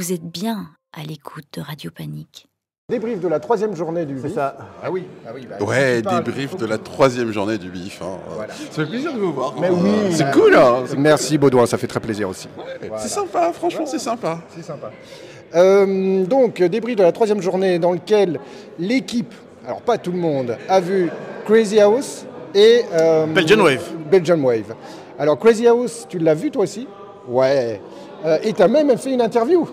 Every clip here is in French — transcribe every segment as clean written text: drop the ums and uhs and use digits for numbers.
Vous êtes bien à l'écoute de Radio Panique. Débrief de la 3e journée du BIF. C'est ça. Ah oui. Ouais, débrief de la 3e journée du BIF. Hein. Voilà. Ça fait plaisir de vous voir. Mais oui. C'est cool. Hein. Merci Baudouin, ça fait très plaisir aussi. Voilà. C'est sympa, franchement, c'est sympa. C'est sympa. Donc, débrief de la 3e journée dans lequel l'équipe, alors pas tout le monde, a vu Crazy House et Belgian Wave. Belgian Wave. Alors Crazy House, tu l'as vu toi aussi? Ouais. Et tu as même fait une interview.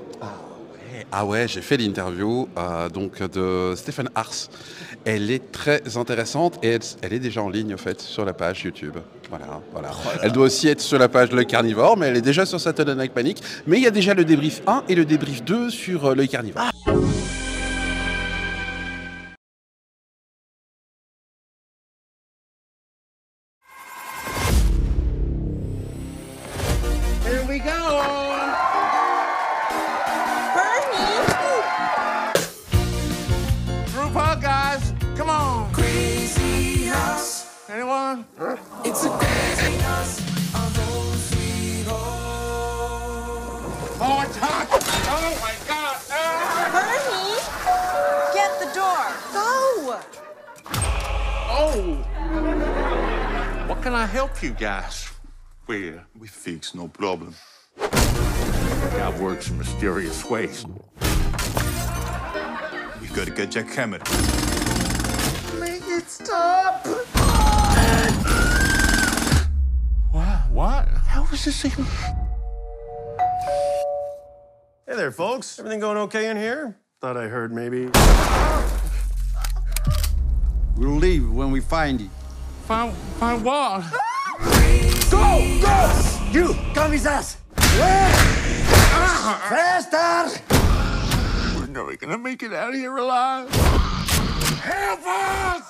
Ah ouais, j'ai fait l'interview donc de Stéphane Ars. Elle est très intéressante et elle est déjà en ligne en fait sur la page YouTube. Voilà. Elle doit aussi être sur la page de l'œil carnivore, mais elle est déjà sur Saturday Night Panic. Mais il y a déjà le débrief 1 et le débrief 2 sur l'œil carnivore. Here we go! Group hug, guys. Come on. Crazy house. Anyone? It's a crazy house. Oh, it's hot. Oh, my God. Bernie, get the door. Go. Oh. What can I help you guys with? We fix, no problem. God works in mysterious ways. We gotta get Jack Hammett. Make it stop. What? How is this even? Hey there, folks. Everything going okay in here? Thought I heard maybe. We'll leave when we find you. Find what? Go! You, come his ass! Faster! We're never gonna make it out of here alive. Help us!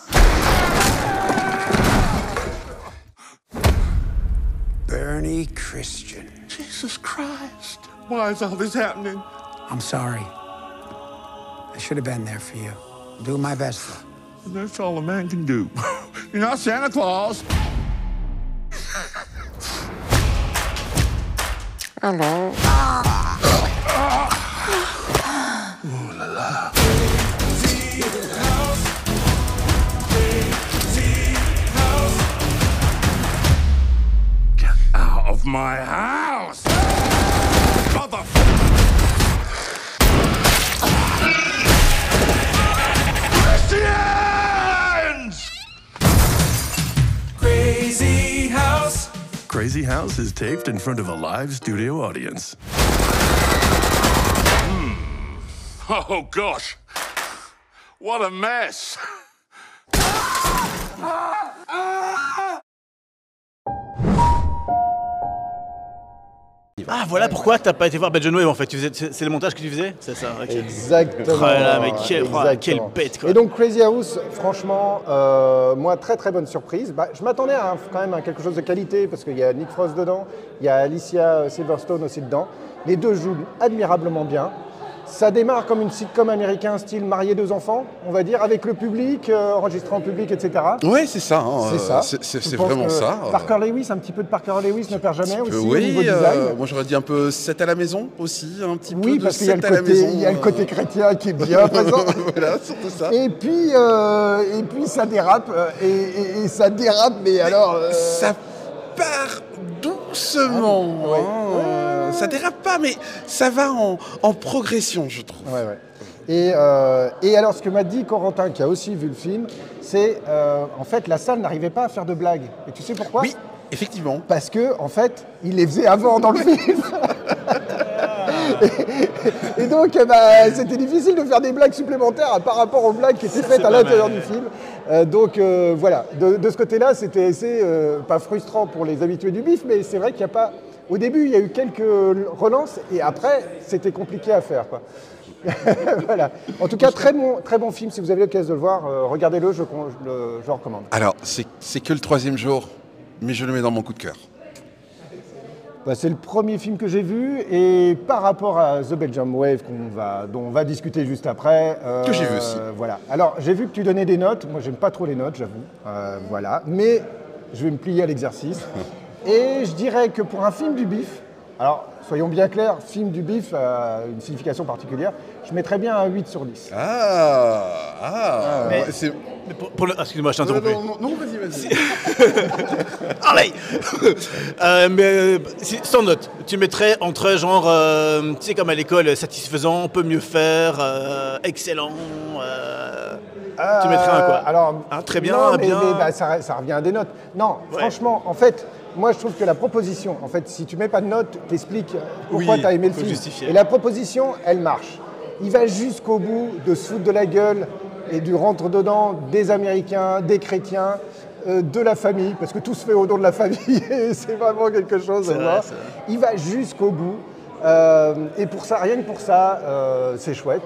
Bernie Christian. Jesus Christ. Why is all this happening? I'm sorry. I should have been there for you. I'll do my best, though. That's all a man can do. You're not Santa Claus. Hello. Ooh la la. Get out of my house! Christians! Crazy House. Crazy House is taped in front of a live studio audience. Oh, gosh. What a mess. Ah, voilà pourquoi t'as pas été voir Belgian Wave en fait. C'est le montage que tu faisais? C'est ça, ok. Exactement. Oh là, mais quelle Exactement. bête quoi. Et donc Crazy House, franchement, moi très très bonne surprise. Je m'attendais quand même à quelque chose de qualité parce qu'il y a Nick Frost dedans, il y a Alicia Silverstone aussi dedans. Les deux jouent admirablement bien. Ça démarre comme une sitcom américain style marié 2 enfants, on va dire, avec le public, enregistré en public, etc. Ouais, c'est ça. Hein. C'est ça. C'est vraiment ça. Parker Lewis, un petit peu de Parker Lewis ne perd jamais aussi au oui, niveau design. moi j'aurais dit un peu 7 à la maison aussi, un petit peu Oui, de parce qu'il y a 7 à la maison. il y a le côté chrétien qui est bien présent. Voilà, surtout ça. Et puis ça dérape, et ça dérape, mais alors... Ça part doucement. Ça dérape pas, mais ça va en progression, je trouve. Ouais. Et alors, ce que m'a dit Corentin, qui a aussi vu le film, c'est en fait, la salle n'arrivait pas à faire de blagues. Et tu sais pourquoi? Oui, effectivement. Parce que, en fait, il les faisait avant dans le film. Et donc, c'était difficile de faire des blagues supplémentaires par rapport aux blagues qui étaient faites à l'intérieur du film. Donc voilà, de ce côté-là, c'était assez, pas frustrant pour les habitués du BIF, mais c'est vrai qu'il n'y a pas... Au début, il y a eu quelques relances, et après, c'était compliqué à faire, quoi. Voilà. En tout cas, très bon film. Si vous avez l'occasion de le voir, regardez-le, je le recommande. Alors, c'est que le 3e jour, mais je le mets dans mon coup de cœur. C'est le premier film que j'ai vu, et par rapport à The Belgian Wave, dont on va discuter juste après... que j'ai vu aussi. Voilà. Alors, j'ai vu que tu donnais des notes. Moi, j'aime pas trop les notes, j'avoue. Voilà. Mais je vais me plier à l'exercice. Et je dirais que pour un film du BIF, Alors, soyons bien clairs, film du bif a une signification particulière. Je mettrais bien un 8 sur 10. Mais, c'est... excuse-moi, je t'ai interrompu. Non, vas-y. Allez. Sans note, tu mettrais entre genre, tu sais, comme à l'école, satisfaisant, peut mieux faire, excellent. Tu mettrais un quoi? Alors, très bien, non, bien. Mais ça revient à des notes. Non, franchement, en fait, moi je trouve que la proposition, en fait, si tu mets pas de notes, t'expliques pourquoi tu as aimé le film. Justifier. Et la proposition, elle marche. Il va jusqu'au bout de se foutre de la gueule et du rentre-dedans des Américains, des chrétiens, de la famille, parce que tout se fait au nom de la famille, et c'est vraiment quelque chose. Il va jusqu'au bout. Et pour ça, rien que pour ça, c'est chouette.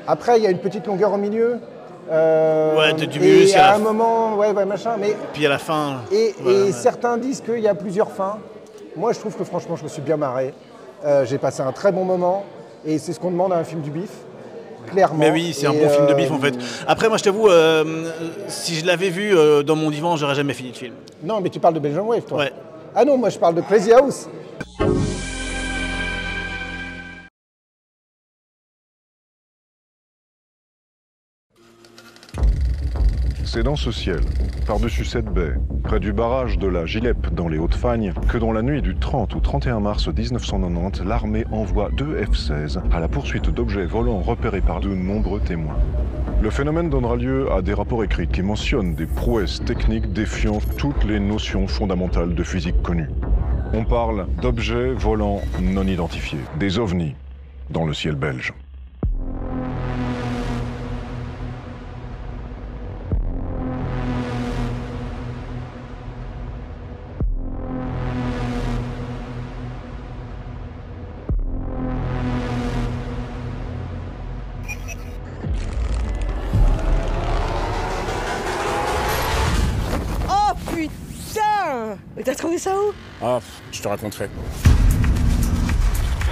Après, il y a une petite longueur au milieu. Du milieu, et à un moment, machin, mais... Puis à la fin... Et certains disent qu'il y a plusieurs fins. Moi, je trouve que franchement, je me suis bien marré. J'ai passé un très bon moment, et c'est ce qu'on demande à un film du bif, clairement. Mais oui, c'est un bon film de bif, en fait. Après, moi, je t'avoue, si je l'avais vu dans mon divan, j'aurais jamais fini le film. Non, mais tu parles de Belgian Wave, toi. Ouais. Ah non, moi, je parle de Crazy House. C'est dans ce ciel, par-dessus cette baie, près du barrage de la Gileppe dans les Hautes-Fagnes, que dans la nuit du 30 au 31 mars 1990, l'armée envoie 2 F-16 à la poursuite d'objets volants repérés par de nombreux témoins. Le phénomène donnera lieu à des rapports écrits qui mentionnent des prouesses techniques défiant toutes les notions fondamentales de physique connues. On parle d'objets volants non identifiés, des ovnis, dans le ciel belge. T'as trouvé ça où? Ah, je te raconterai.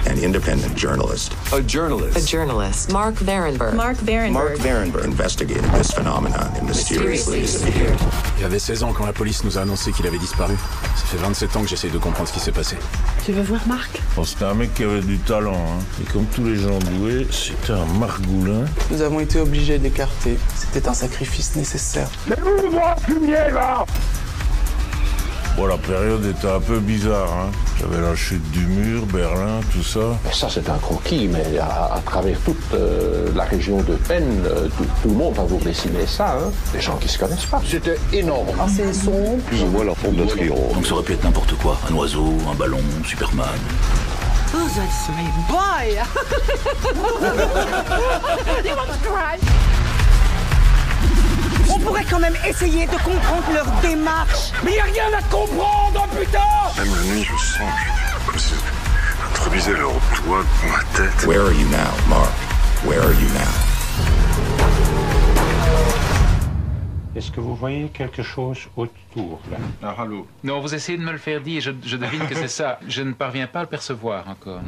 An independent journalist. A journalist. A journalist. Mark Varenberg. Mark Varenberg Investigated this phenomenon and mysteriously disappeared. Il avait 16 ans quand la police nous a annoncé qu'il avait disparu. Ça fait 27 ans que j'essaye de comprendre ce qui s'est passé. Tu veux voir Marc? Bon, c'était un mec qui avait du talent, hein. Et comme tous les gens doués, c'était un margoulin. Nous avons été obligés de l'écarter. C'était un sacrifice nécessaire. Mais ouvre-moi, fumier, là! Bon, la période était un peu bizarre, hein. J'avais la chute du mur, Berlin, tout ça. Et ça, c'est un croquis, mais à travers toute la région de Penn, tout le monde va vous dessiner ça, hein. Les gens qui se connaissent pas. C'était énorme. Assez sombre. Plus ou moins la forme de notre héros. Donc ça aurait pu être n'importe quoi. Un oiseau, un ballon, Superman. Oh, that's my boy! You want to cry? On pourrait quand même essayer de comprendre leur démarche. Mais y a rien à comprendre, putain! Même la nuit, je sens comme si introduisait leur doigt dans ma tête. Where are you now, Mark? Where are you now? Est-ce que vous voyez quelque chose autour, là? Ah, allô? Non, vous essayez de me le faire dire, je devine que c'est ça. Je ne parviens pas à le percevoir encore.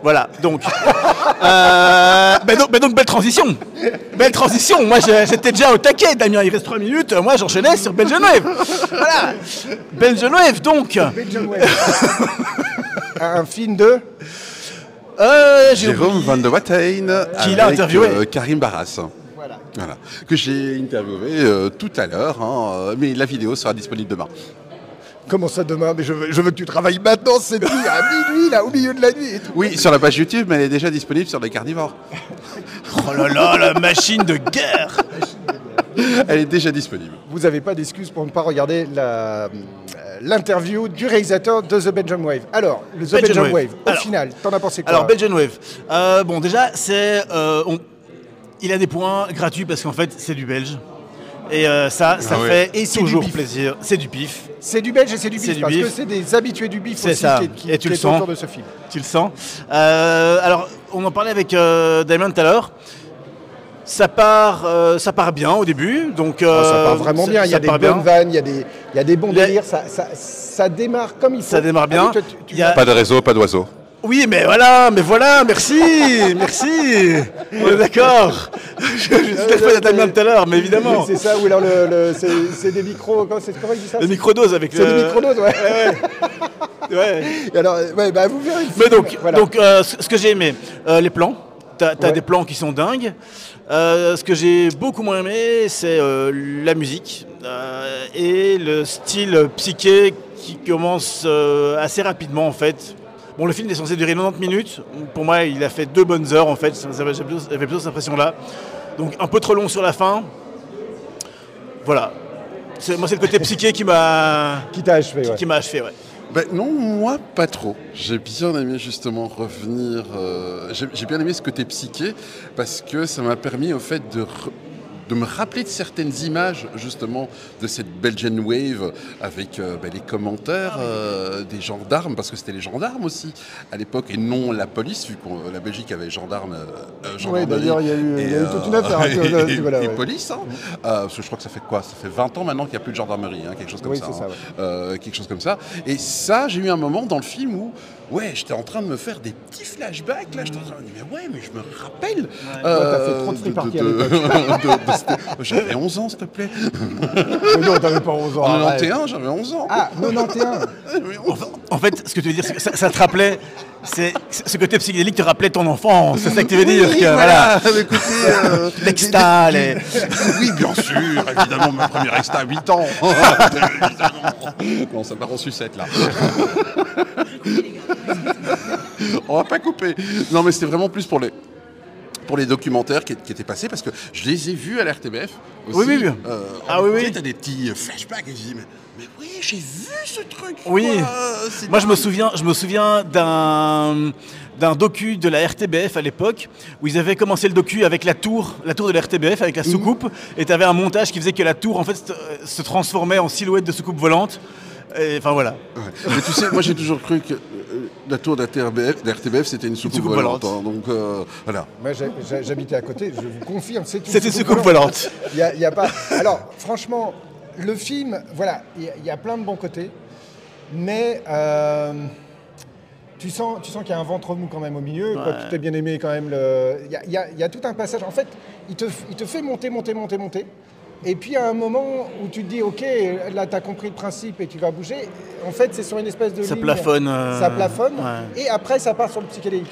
Voilà, donc, donc belle transition. Belle transition. Moi, j'étais déjà au taquet, Damien. Il reste 3 minutes. Moi, j'enchaînais sur Belgian Wave. Voilà. Belgian Wave, donc. Belgian Wave. Un film de Jérôme Van de Watein qui l'a interviewé. Karim Barras. Voilà. Que j'ai interviewé tout à l'heure, hein, mais la vidéo sera disponible demain. Comment ça demain? Mais je veux que tu travailles maintenant, c'est nuit, à minuit, là, au milieu de la nuit. Et tout. Oui, sur la page YouTube, mais elle est déjà disponible sur les carnivores. Oh là là, la machine de guerre. Elle est déjà disponible. Vous n'avez pas d'excuse pour ne pas regarder l'interview du réalisateur de The Belgian Wave. Alors, le The Belgian Wave, au final, t'en as pensé quoi? Alors, Belgian Wave, bon, déjà, il a des points gratuits parce qu'en fait, c'est du belge. Et ça fait toujours plaisir. C'est du bif. C'est du belge et c'est du bif, parce que c'est des habitués du bif aussi qui est autour de ce film. Tu le sens. Alors, on en parlait avec Damien tout à l'heure. Ça part bien au début. Donc, ça part vraiment bien. Il y a des bonnes vannes, il y a des bons délires. Ça démarre comme il faut. Ça démarre bien. Pas de réseau, pas d'oiseau. Oui, mais voilà, merci. On est d'accord. Je suis tout à fait à ta main tout à l'heure, mais évidemment. C'est ça, ou alors c'est des micros, comment il dit ça? Des microdoses avec C'est des microdoses, ouais. Ouais. Et alors, ouais, bah vous verrez. Mais donc, voilà. Ce que j'ai aimé, les plans. T'as des plans qui sont dingues. Ce que j'ai beaucoup moins aimé, c'est la musique et le style psyché qui commence assez rapidement en fait. Bon, le film est censé durer 90 minutes. Pour moi, il a fait 2 bonnes heures en fait. J'avais plutôt cette impression-là. Donc un peu trop long sur la fin. Voilà. Moi, c'est le côté psyché qui m'a achevé. Qui m'a achevé, ouais. Ben non, moi pas trop. J'ai bien aimé justement revenir. J'ai bien aimé ce côté psyché parce que ça m'a permis au fait de me rappeler de certaines images justement de cette Belgian Wave avec les commentaires des gendarmes, parce que c'était les gendarmes aussi à l'époque et non la police, vu que la Belgique avait gendarmes. Oui, d'ailleurs il y a eu toute une affaire. Et police, hein. Parce que je crois que ça fait quoi? Ça fait 20 ans maintenant qu'il n'y a plus de gendarmerie, hein, quelque chose comme ça. Quelque chose comme ça. Et ça, j'ai eu un moment dans le film où j'étais en train de me faire des petits flashbacks, là, j'étais en train de me dire, mais je me rappelle. T'as fait trop de free party à l'époque. J'avais 11 ans, s'il te plaît. Non, t'avais pas 11 ans. En 91, j'avais 11 ans. Ah, 91. En fait, ce que tu veux dire, c'est que ça te rappelait, ce côté psychédélique te rappelait ton enfance, c'est ça que tu veux dire. Voilà. Écoutez, l'exta, Oui, bien sûr, évidemment, ma première exta à 8 ans. Non, ça part en sucette, là. On va pas couper. Non, mais c'était vraiment plus pour les documentaires qui étaient passés, parce que je les ai vus à l'RTBF aussi. Oui. Oui. T'as des petits flashbacks et je dis, mais oui, j'ai vu ce truc. Oui. Moi, je me souviens d'un docu de la RTBF à l'époque, où ils avaient commencé le docu avec la tour de la RTBF, avec la soucoupe, et t'avais un montage qui faisait que la tour, en fait, se transformait en silhouette de soucoupe volante. Et, enfin, voilà. Ouais. Mais tu sais, moi, j'ai toujours cru que la tour de la RTBF, c'était une soucoupe volante. Hein, donc, voilà. Moi, j'habitais à côté, je vous confirme, c'était une soucoupe volante. Il y a pas... Alors, franchement, le film, voilà, il y a plein de bons côtés, mais tu sens qu'il y a un ventre mou quand même au milieu. Quoi, tu t'es bien aimé quand même. Il y a tout un passage. En fait, il te fait monter. Et puis à un moment où tu te dis, ok, là tu as compris le principe et tu vas bouger, en fait c'est sur une espèce de ça ligne. Ça plafonne, et après ça part sur le psychédélique.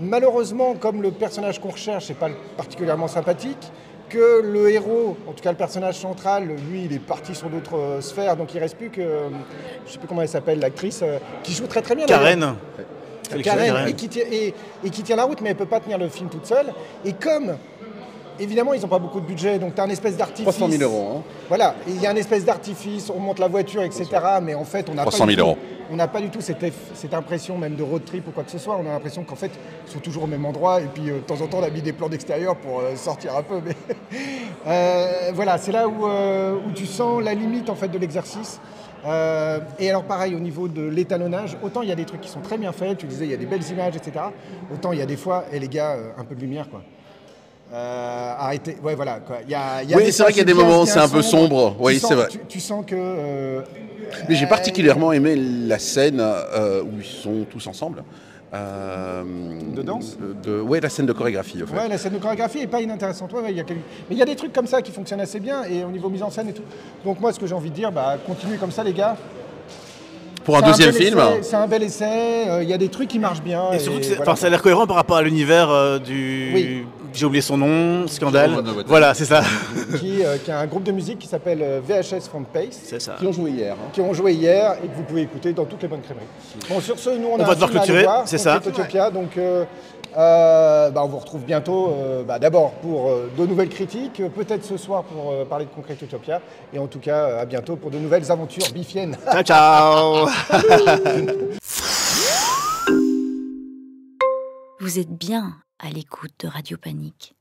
Malheureusement, comme le personnage qu'on recherche n'est pas particulièrement sympathique, que le héros, en tout cas le personnage central, lui il est parti sur d'autres sphères, donc il ne reste plus que, je ne sais plus comment elle s'appelle, l'actrice, qui joue très très bien. Karen. Karen, et qui tient la route, mais elle ne peut pas tenir le film toute seule. Et comme... Évidemment, ils n'ont pas beaucoup de budget, donc tu as un espèce d'artifice. 300 000 €. Hein. Voilà, il y a un espèce d'artifice, on monte la voiture, etc. Mais en fait, on n'a pas, 300 000 €. On n'a pas du tout cette impression même de road trip ou quoi que ce soit. On a l'impression qu'en fait, ils sont toujours au même endroit. Et puis, de temps en temps, on a mis des plans d'extérieur pour sortir un peu. Mais voilà, c'est là où tu sens la limite en fait, de l'exercice. Et alors pareil, au niveau de l'étalonnage, autant il y a des trucs qui sont très bien faits, tu disais, il y a des belles images, etc. Autant il y a des fois, et les gars, un peu de lumière, quoi. Arrêtez, ouais voilà quoi. Oui, c'est vrai qu'il y a des moments c'est un peu sombre. Oui, c'est vrai. Tu sens que. Mais j'ai particulièrement aimé la scène où ils sont tous ensemble. De danse. Ouais, la scène de chorégraphie. En fait. Ouais, la scène de chorégraphie est pas inintéressante. Ouais, mais il y a des trucs comme ça qui fonctionnent assez bien et au niveau mise en scène et tout. Donc moi, ce que j'ai envie de dire, continuez comme ça, les gars. Pour un deuxième film. C'est un bel essai. Il y a des trucs qui marchent bien. Et surtout, ça a l'air cohérent par rapport à l'univers du. Oui. J'ai oublié son nom, Scandale. Voilà, c'est ça. Qui a un groupe de musique qui s'appelle VHS Front Pace. C'est ça. Qui ont joué hier. Qui ont joué hier et que vous pouvez écouter dans toutes les bonnes crèmeries. Bon, sur ce, nous, on va devoir clôturer. C'est ça. Utopia, donc on vous retrouve bientôt, d'abord pour de nouvelles critiques, peut-être ce soir pour parler de Concrete Utopia. Et en tout cas, à bientôt pour de nouvelles aventures bifiennes. Ciao, ciao. Vous êtes bien à l'écoute de Radio Panique.